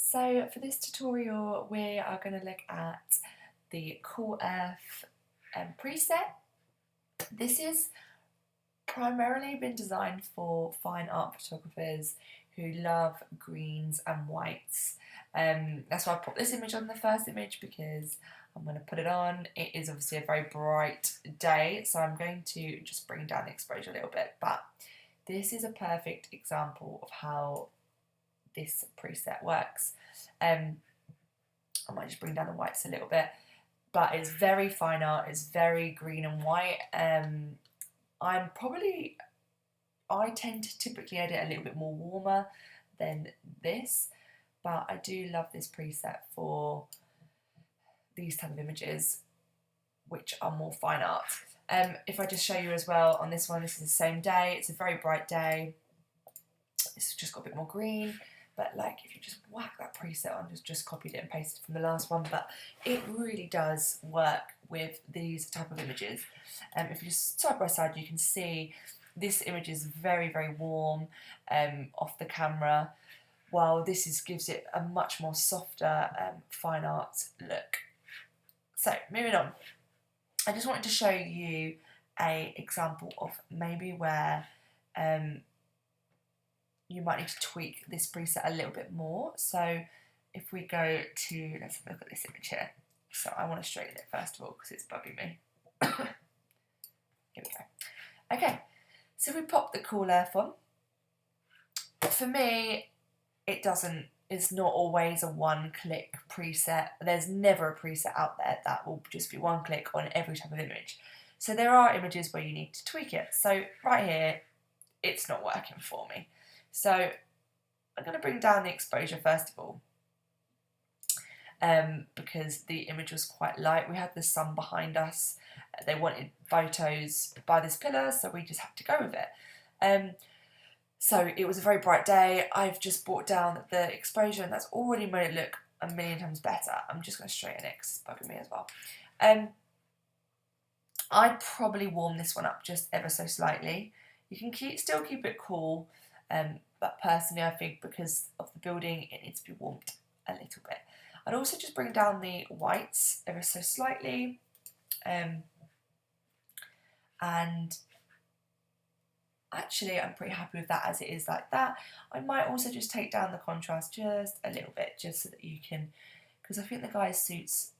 So for this tutorial we are going to look at the Cool Earth preset. This is primarily been designed for fine art photographers who love greens and whites. That's why I put this image on the first image, because I'm going to put it on. It is obviously a very bright day, so I'm going to just bring down the exposure a little bit, but this is a perfect example of how this preset works. I might just bring down the whites a little bit, but it's very fine art, it's very green and white. I tend to typically edit a little bit more warmer than this, but I do love this preset for these type of images which are more fine art. If I just show you as well on this one, this is the same day, it's a very bright day, it's just got a bit more green, but like if you just whack that preset on, just copied it and pasted from the last one, but it really does work with these type of images. If you just side by side, you can see this image is very, very warm off the camera, while this gives it a much more softer fine art look. So moving on, I just wanted to show you an example of maybe where you might need to tweak this preset a little bit more. So if we go to, let's have a look at this image here. So I want to straighten it first of all because it's bugging me. Here we go. Okay, so we pop the Cool Earth on. For me, it's not always a one-click preset. There's never a preset out there that will just be one click on every type of image. So there are images where you need to tweak it. So right here, it's not working for me. So I'm going to bring down the exposure first of all, because the image was quite light. We had the sun behind us. They wanted photos by this pillar, so we just had to go with it. So it was a very bright day. I've just brought down the exposure, and that's already made it look a million times better. I'm just going to straighten it because it's bugging me as well. I'd probably warm this one up just ever so slightly. You can still keep it cool, but personally I think because of the building it needs to be warmed a little bit. I'd also just bring down the whites ever so slightly, and actually I'm pretty happy with that as it is like that. I might also just take down the contrast just a little bit, just so that you can, because I think the guy's suits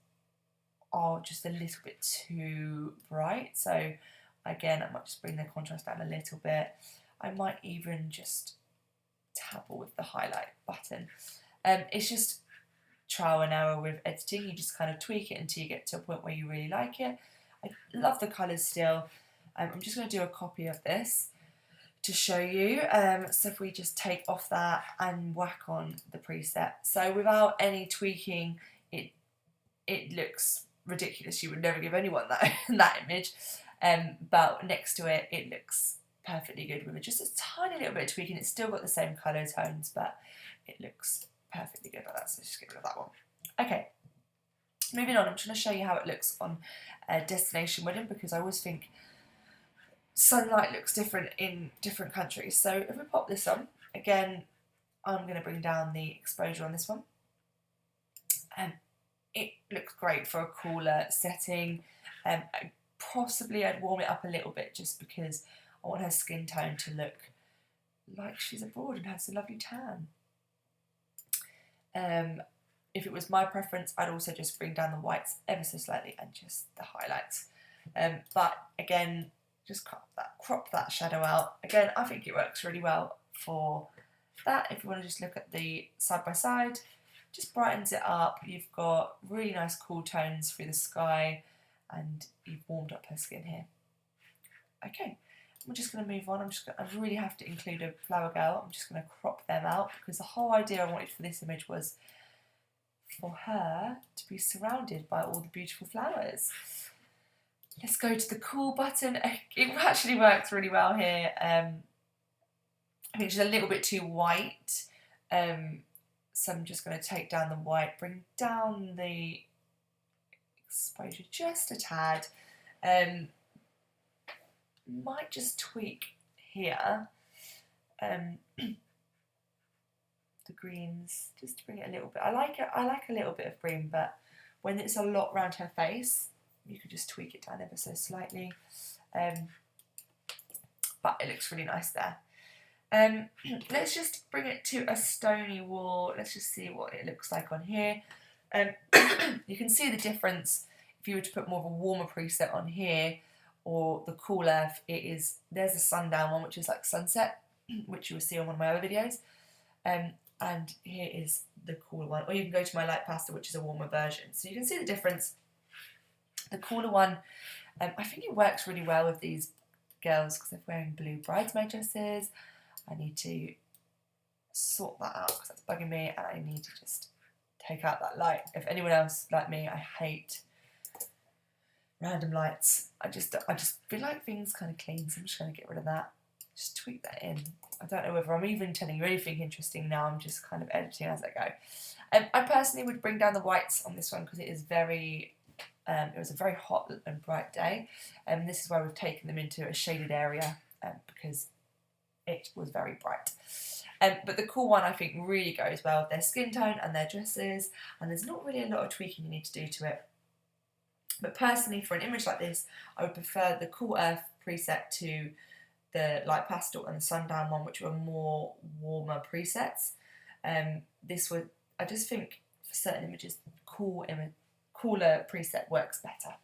are just a little bit too bright, so again I might just bring the contrast down a little bit. I might even just dabble with the highlight button. It's just trial and error with editing. You just kind of tweak it until you get to a point where you really like it. I love the colours still. I'm just going to do a copy of this to show you. So if we just take off that and whack on the preset. So without any tweaking, it looks ridiculous. You would never give anyone that image. But next to it, it looks perfectly good with just a tiny little bit of tweaking. It's still got the same colour tones, but it looks perfectly good like that. So just get rid of that one. Okay, moving on. I'm trying to show you how it looks on destination wedding, because I always think sunlight looks different in different countries. So if we pop this on, again, I'm going to bring down the exposure on this one. It looks great for a cooler setting. Possibly I'd warm it up a little bit just because I want her skin tone to look like she's abroad and has a lovely tan. If it was my preference, I'd also just bring down the whites ever so slightly and just the highlights. But again, just crop that shadow out. Again, I think it works really well for that. If you want to just look at the side by side, just brightens it up. You've got really nice cool tones through the sky, and you've warmed up her skin here. Okay, we're just going to move on. I really have to include a flower girl. I'm just going to crop them out, because the whole idea I wanted for this image was for her to be surrounded by all the beautiful flowers. Let's go to the cool button. It actually works really well here. I think she's a little bit too white. So I'm just going to take down the white, bring down the exposure just a tad. Might just tweak here. the greens, just to bring it a little bit. I like a little bit of green, but when it's a lot around her face, you could just tweak it down ever so slightly. But it looks really nice there. Let's just bring it to a stony wall. Let's just see what it looks like on here. You can see the difference if you were to put more of a warmer preset on here, or the cool earth. There's a sundown one, which is like sunset, which you will see on one of my other videos. And here is the cooler one. Or you can go to my light pastel, which is a warmer version. So you can see the difference. The cooler one, I think it works really well with these girls because they're wearing blue bridesmaid dresses. I need to sort that out because that's bugging me, and I need to just take out that light. If anyone else like me, I hate random lights. I just feel like things kind of clean, so I'm just going to get rid of that. Just tweak that in. I don't know whether I'm even telling you anything interesting now. I'm just kind of editing as I go. I personally would bring down the whites on this one because it is very. It was a very hot and bright day, and this is why we've taken them into a shaded area because it was very bright. But the cool one I think really goes well with their skin tone and their dresses, and there's not really a lot of tweaking you need to do to it. But personally, for an image like this, I would prefer the Cool Earth preset to the Light Pastel and the Sundown one, which were more warmer presets. I just think for certain images, cooler preset works better.